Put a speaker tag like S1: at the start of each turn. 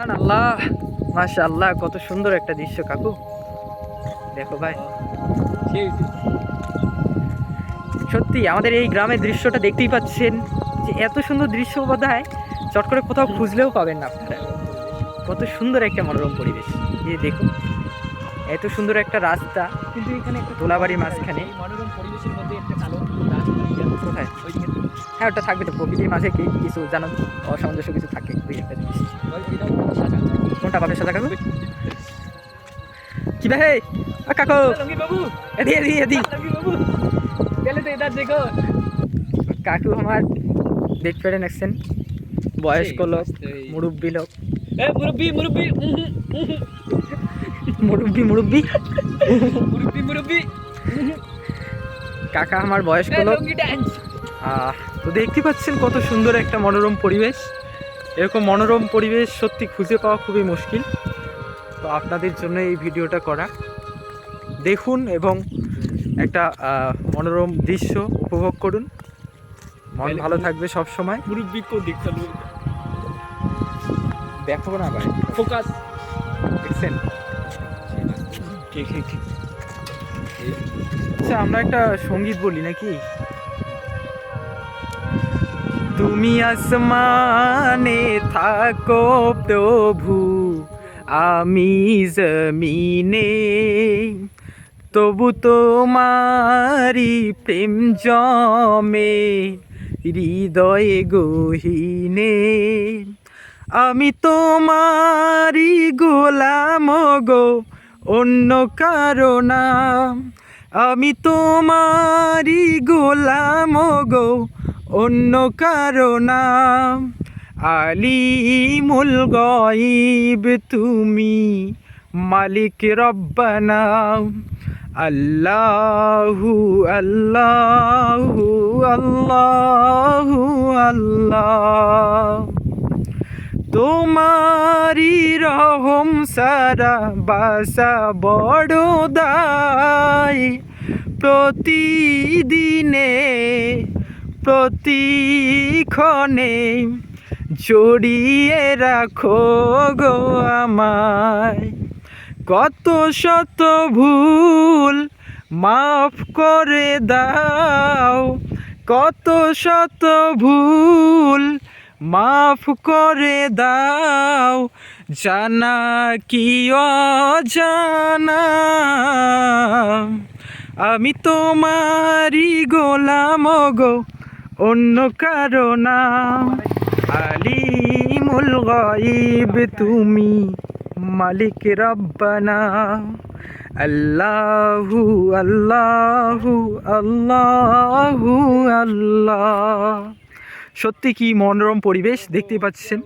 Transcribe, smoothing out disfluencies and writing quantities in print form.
S1: আল্লাহ, মাশাআল্লাহ, কত সুন্দর একটা দৃশ্য কাকু। দেখো ভাই, সত্যি আমাদের এই গ্রামের দৃশ্যটা দেখতেই পাচ্ছেন যে এত সুন্দর দৃশ্য বোধহয় চট করে কোথাও খুঁজলেও পাবেন না আপনারা। কত সুন্দর একটা মনোরম পরিবেশ। এই দেখুন, এত সুন্দর একটা রাস্তা, কিন্তু এখানে একটা তোলাবাড়ির মাঝখানে
S2: মনোরম পরিবেশের মধ্যে একটা কালো
S1: কোথায়? হ্যাঁ, ওটা থাকবে তো, প্রকৃতির মাঝে কি কিছু জানো অসামঞ্জস্য কিছু থাকে, দুই একটা জিনিস। কোনটা বাপের সাজা কাকু? কি ভাই কাকু,
S2: বাবু
S1: এদি এদি এদি
S2: বাবু চলে তো ইধার দেখো।
S1: কাকু আমার দেখতে পারেন, দেখছেন বয়স্ক লোক, মুরব্বী লোক,
S2: মুরব্বি মুরব্বি
S1: মুরব্বী মুরব্বী
S2: মুরব্বি মুরব্বি
S1: কাকা আমার বয়স্ক লোক। তো দেখতে পাচ্ছেন কত সুন্দর একটা মনোরম পরিবেশ। এরকম মনোরম পরিবেশ সত্যি খুঁজে পাওয়া খুবই মুশকিল। তো আপনাদের জন্য এই ভিডিওটা করা, দেখুন এবং একটা মনোরম দৃশ্য উপভোগ করুন। মন ভালো থাকবে সব সময়।
S2: মুরব্বি কো দেখতে
S1: দেখো না ভাই,
S2: ফোকাস
S1: দেখছেন? আচ্ছা, আমরা একটা সঙ্গীত বলি নাকি? তুমি আসমানে থাকো প্রভু, আমি জমিনে, তবু তোমারি প্রেম জমে হৃদয়ে গহীনে। আমি তোমারি গোলাম গো, অন্য কারো না। আমি তোমারি গোলাম গো, অন্য কারো না। আলিমুল গায়ব তুমি, মালিক রব্বানা। আল্লাহু আল্লাহু আল্লাহু আল্লাহ। তোমারি রহম সারা বাসা বড় দায়, প্রতিদিনে প্রতিক্ষণে জড়িয়ে রাখো গো আমায়। কত শত ভুল মাফ করে দাও, কত শত ভুল মাফ করে দাও, জানা কি অজানা। আমি তোমারি গোলাম গো, অন্য কারো না। আলিমুল গায়ব তুমি, মালিক রব্বানা। আল্লাহু আল্লাহু আল্লাহু আল্লাহ। সত্যি কি মনোরম পরিবেশ দেখতে পাচ্ছেন।